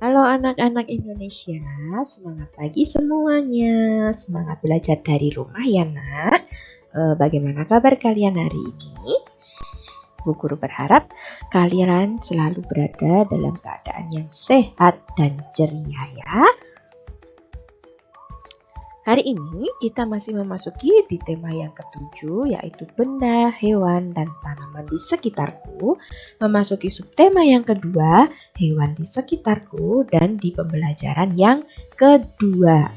Halo anak-anak Indonesia, semangat pagi semuanya. Semangat belajar dari rumah ya nak. Bagaimana kabar kalian hari ini? Bu Guru berharap kalian selalu berada dalam keadaan yang sehat dan ceria ya. Hari ini kita masih memasuki di tema yang ketujuh, yaitu benda, hewan, dan tanaman di sekitarku. Memasuki subtema yang kedua, hewan di sekitarku, dan di pembelajaran yang kedua.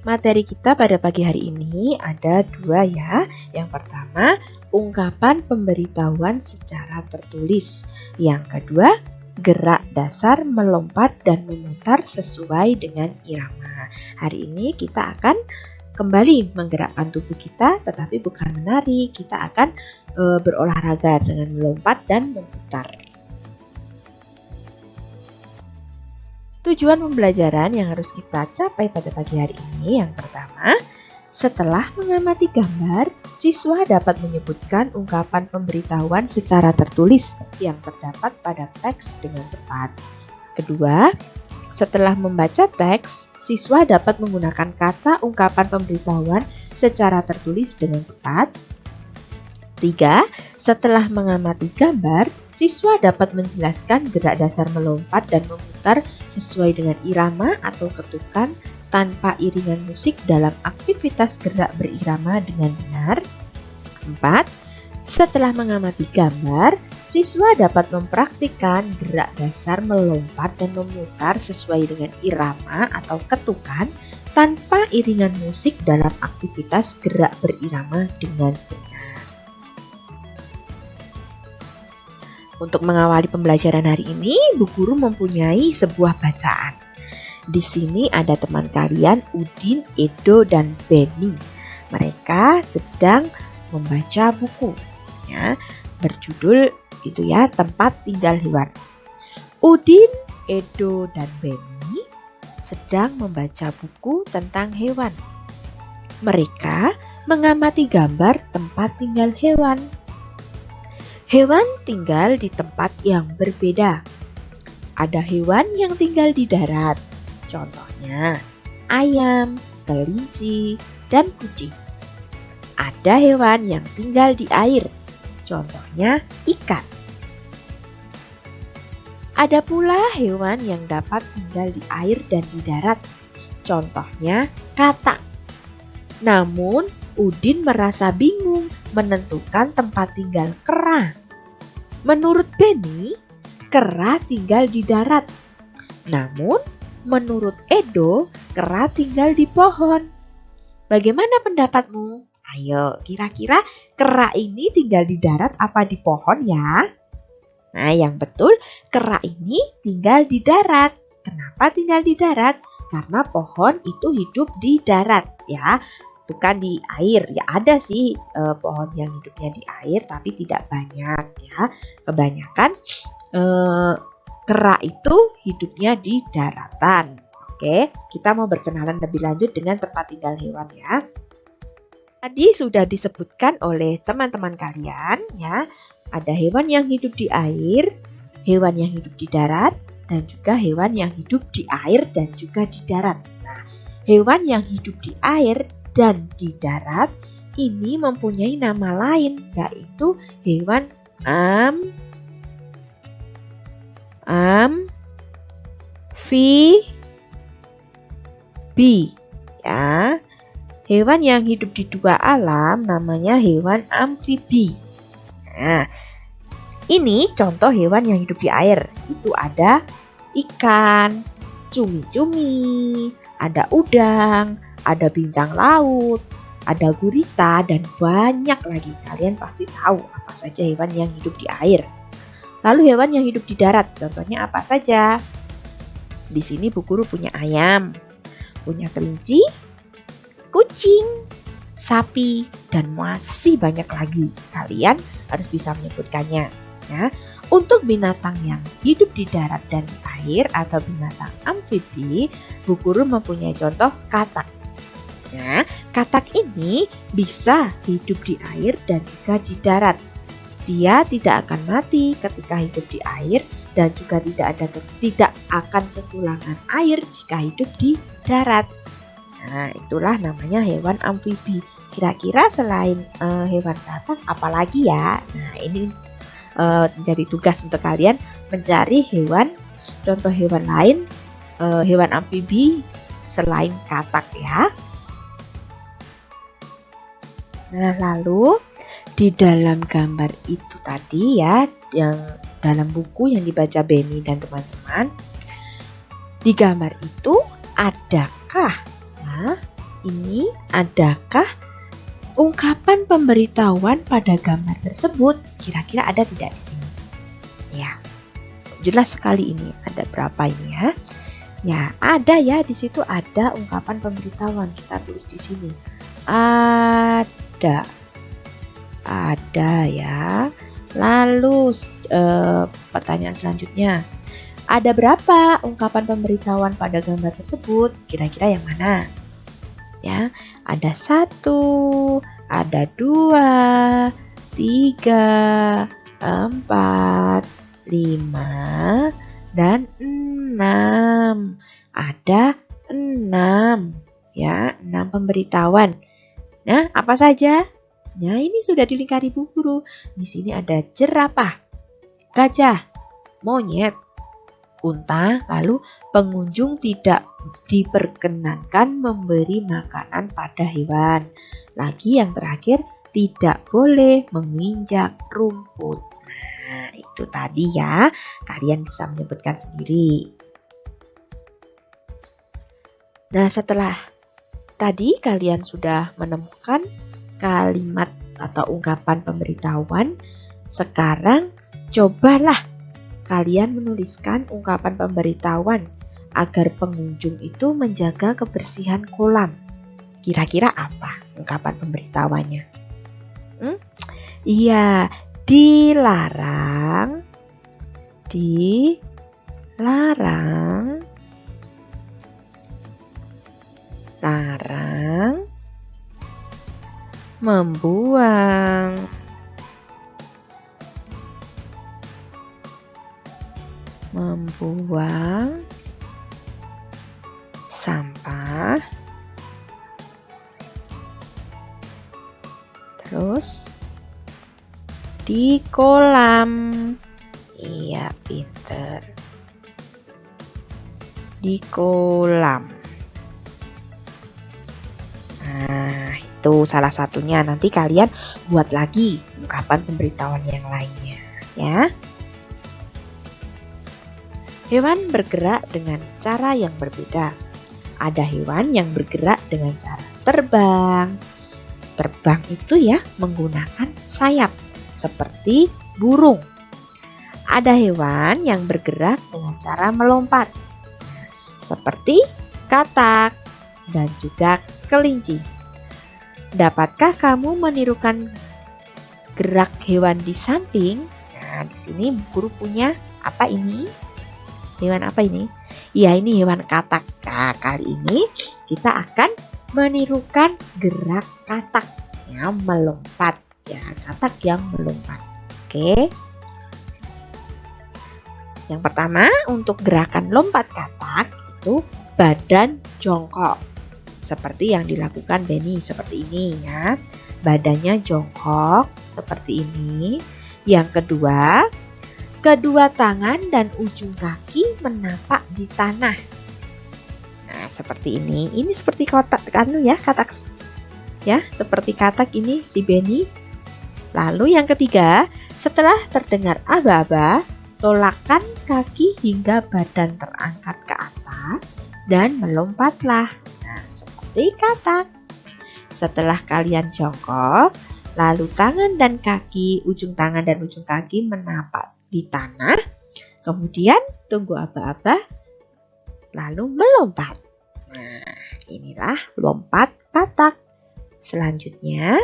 Materi kita pada pagi hari ini ada dua ya. Yang pertama, ungkapan pemberitahuan secara tertulis. Yang kedua, gerak dasar melompat dan memutar sesuai dengan irama. Hari ini kita akan kembali menggerakkan tubuh kita, tetapi bukan menari. Kita akan berolahraga dengan melompat dan memutar. Tujuan pembelajaran yang harus kita capai pada pagi hari ini, yang pertama, setelah mengamati gambar, siswa dapat menyebutkan ungkapan pemberitahuan secara tertulis yang terdapat pada teks dengan tepat. Kedua, setelah membaca teks, siswa dapat menggunakan kata ungkapan pemberitahuan secara tertulis dengan tepat. Tiga, setelah mengamati gambar, siswa dapat menjelaskan gerak dasar melompat dan memutar sesuai dengan irama atau ketukan tanpa iringan musik dalam aktivitas gerak berirama dengan benar. 4. Setelah mengamati gambar, siswa dapat mempraktikkan gerak dasar melompat dan memutar sesuai dengan irama atau ketukan tanpa iringan musik dalam aktivitas gerak berirama dengan benar. Untuk mengawali pembelajaran hari ini, Bu Guru mempunyai sebuah bacaan. Di sini ada teman kalian Udin, Edo, dan Benny. Mereka sedang membaca buku ya, berjudul itu ya, Tempat Tinggal Hewan. Udin, Edo, dan Benny sedang membaca buku tentang hewan. Mereka mengamati gambar tempat tinggal hewan. Hewan tinggal di tempat yang berbeda. Ada hewan yang tinggal di darat. Contohnya, ayam, kelinci, dan kucing. Ada hewan yang tinggal di air. Contohnya, ikan. Ada pula hewan yang dapat tinggal di air dan di darat. Contohnya, katak. Namun, Udin merasa bingung menentukan tempat tinggal kera. Menurut Benny, kera tinggal di darat. Namun, menurut Edo, kera tinggal di pohon. Bagaimana pendapatmu? Ayo, kira-kira kera ini tinggal di darat apa di pohon ya? Nah, yang betul, kera ini tinggal di darat. Kenapa tinggal di darat? Karena pohon itu hidup di darat ya, bukan di air. Ya ada sih pohon yang hidupnya di air, tapi tidak banyak ya. Kebanyakan kera itu hidupnya di daratan. Oke, kita mau berkenalan lebih lanjut dengan tempat tinggal hewan ya. Tadi sudah disebutkan oleh teman-teman kalian ya. Ada hewan yang hidup di air, hewan yang hidup di darat, dan juga hewan yang hidup di air dan juga di darat. Nah, hewan yang hidup di air dan di darat ini mempunyai nama lain, yaitu hewan amfibi ya. Hewan yang hidup di dua alam namanya hewan amfibi. Nah, ini contoh hewan yang hidup di air. Itu ada ikan, cumi-cumi, ada udang, ada bintang laut, ada gurita, dan banyak lagi. Kalian pasti tahu apa saja hewan yang hidup di air. Lalu hewan yang hidup di darat, contohnya apa saja? Di sini Bu Guru punya ayam, punya kelinci, kucing, sapi, dan masih banyak lagi. Kalian harus bisa menyebutkannya. Ya. Untuk binatang yang hidup di darat dan di air atau binatang amfibi, Bu Guru mempunyai contoh katak. Nah, katak ini bisa hidup di air dan juga di darat. Dia tidak akan mati ketika hidup di air dan juga tidak akan kekurangan air jika hidup di darat. Nah, itulah namanya hewan amfibi. Kira-kira selain hewan katak apalagi ya? Nah, ini jadi tugas untuk kalian mencari contoh hewan lain, hewan amfibi selain katak ya. Nah, lalu di dalam gambar itu tadi ya, yang dalam buku yang dibaca Benny dan teman-teman, di gambar itu adakah ungkapan pemberitahuan pada gambar tersebut? Kira-kira ada tidak di sini? Ya, jelas sekali ini. Ada berapa ini ya? Ya, ada ya, di situ ada ungkapan pemberitahuan. Kita tulis di sini. Ada ya. Lalu pertanyaan selanjutnya, ada berapa ungkapan pemberitahuan pada gambar tersebut? Kira-kira yang mana? Ya, ada 1, ada 2, 3, 4, 5, dan 6. Ada 6 ya, 6 pemberitahuan. Nah, apa saja? Nah, ini sudah dilingkari Bu Guru. Di sini ada jerapah, gajah, monyet, unta, lalu pengunjung tidak diperkenankan memberi makanan pada hewan. Lagi yang terakhir, tidak boleh menginjak rumput. Nah, itu tadi ya, kalian bisa menyebutkan sendiri. Nah, setelah tadi kalian sudah menemukan kalimat atau ungkapan pemberitahuan, sekarang cobalah kalian menuliskan ungkapan pemberitahuan agar pengunjung itu menjaga kebersihan kolam. Kira-kira apa ungkapan pemberitahuannya? Iya, dilarang membuang sampah, terus di kolam. Iya, pinter. Di kolam. Nah, itu salah satunya. Nanti kalian buat lagi ungkapan pemberitahuan yang lainnya, ya. Hewan bergerak dengan cara yang berbeda. Ada hewan yang bergerak dengan cara terbang. Terbang itu ya menggunakan sayap seperti burung. Ada hewan yang bergerak dengan cara melompat seperti katak dan juga kelinci. Dapatkah kamu menirukan gerak hewan di samping? Nah, di sini guru punya apa ini? Hewan apa ini? Ya, ini hewan katak. Nah, kali ini kita akan menirukan gerak katak yang melompat. Ya, katak yang melompat. Oke. Yang pertama, untuk gerakan lompat katak itu badan jongkok. Seperti yang dilakukan Benny, seperti ini ya. Badannya jongkok seperti ini. Yang kedua, kedua tangan dan ujung kaki menapak di tanah. Nah, seperti ini. Ini seperti katak ya, seperti katak ini si Benny. Lalu yang ketiga, setelah terdengar aba-aba, tolakkan kaki hingga badan terangkat ke atas dan melompatlah. Nah, seperti katak. Setelah kalian jongkok, lalu ujung tangan dan ujung kaki menapak di tanah. Kemudian tunggu aba-aba, lalu melompat. Nah, inilah lompat katak. Selanjutnya,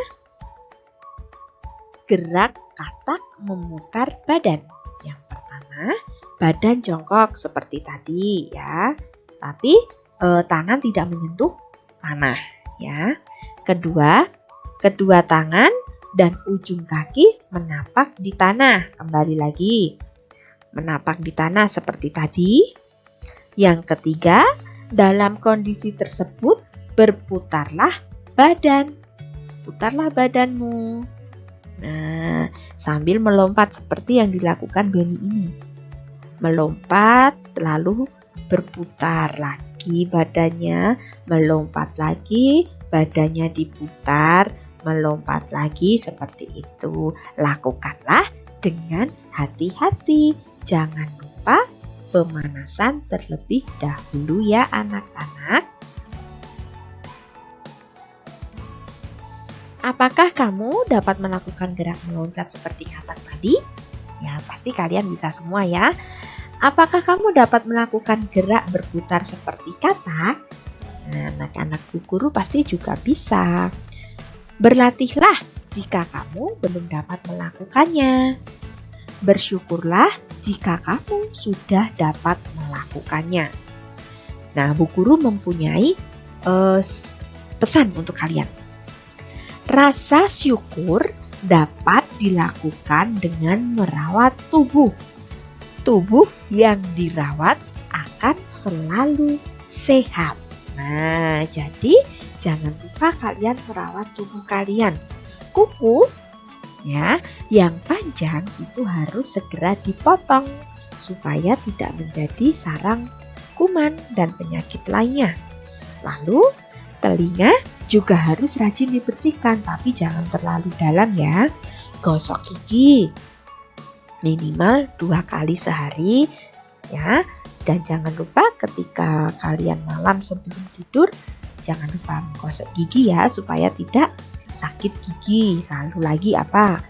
gerak katak memutar badan. Yang pertama, badan jongkok seperti tadi ya, tapi tangan tidak menyentuh tanah ya. Kedua tangan dan ujung kaki menapak di tanah. Kembali lagi, menapak di tanah seperti tadi. Yang ketiga, dalam kondisi tersebut berputarlah badan. Putarlah badanmu. Nah, sambil melompat seperti yang dilakukan Benny ini. Melompat, lalu berputar lagi badannya, melompat lagi, badannya diputar, melompat lagi seperti itu. Lakukanlah dengan hati-hati. Jangan lupa pemanasan terlebih dahulu ya anak-anak. Apakah kamu dapat melakukan gerak meloncat seperti katak tadi? Ya, pasti kalian bisa semua ya. Apakah kamu dapat melakukan gerak berputar seperti katak? Nah, anak-anak Bu Guru pasti juga bisa. Berlatihlah jika kamu belum dapat melakukannya. Bersyukurlah jika kamu sudah dapat melakukannya. Nah, Bu Guru mempunyai pesan untuk kalian. Rasa syukur dapat dilakukan dengan merawat tubuh. Tubuh yang dirawat akan selalu sehat. Nah, jadi jangan lupa kalian merawat tubuh kalian. Kuku ya, yang panjang itu harus segera dipotong supaya tidak menjadi sarang kuman dan penyakit lainnya. Lalu telinga juga harus rajin dibersihkan, tapi jangan terlalu dalam ya. Gosok gigi minimal 2 kali sehari ya. Dan jangan lupa ketika kalian malam sebelum tidur, jangan lupa menggosok gigi ya supaya tidak sakit gigi. Lalu lagi apa?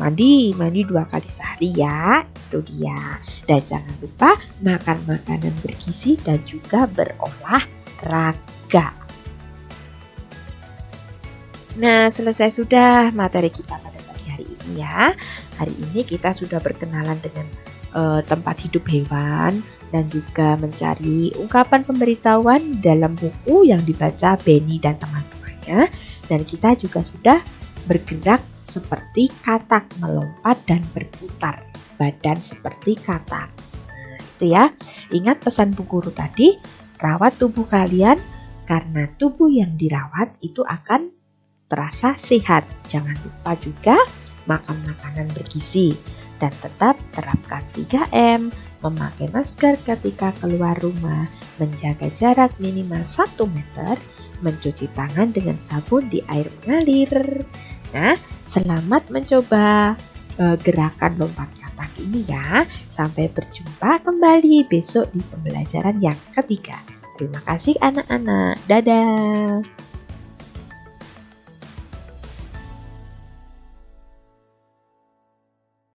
Mandi 2 kali sehari ya. Itu dia. Dan jangan lupa makan makanan bergizi dan juga berolahraga. Nah, selesai sudah materi kita pada pagi hari ini ya. Hari ini kita sudah berkenalan dengan tempat hidup hewan dan juga mencari ungkapan pemberitahuan dalam buku yang dibaca Benny dan teman-temannya. Dan kita juga sudah bergerak seperti katak, melompat dan berputar badan seperti katak. Nah, itu ya. Ingat pesan Bu Guru tadi, rawat tubuh kalian karena tubuh yang dirawat itu akan terasa sehat. Jangan lupa juga makan makanan bergizi dan tetap terapkan 3M, memakai masker ketika keluar rumah, menjaga jarak minimal 1 meter, mencuci tangan dengan sabun di air mengalir. Nah, selamat mencoba gerakan lompat katak ini ya. Sampai berjumpa kembali besok di pembelajaran yang ketiga. Terima kasih anak-anak. Dadah.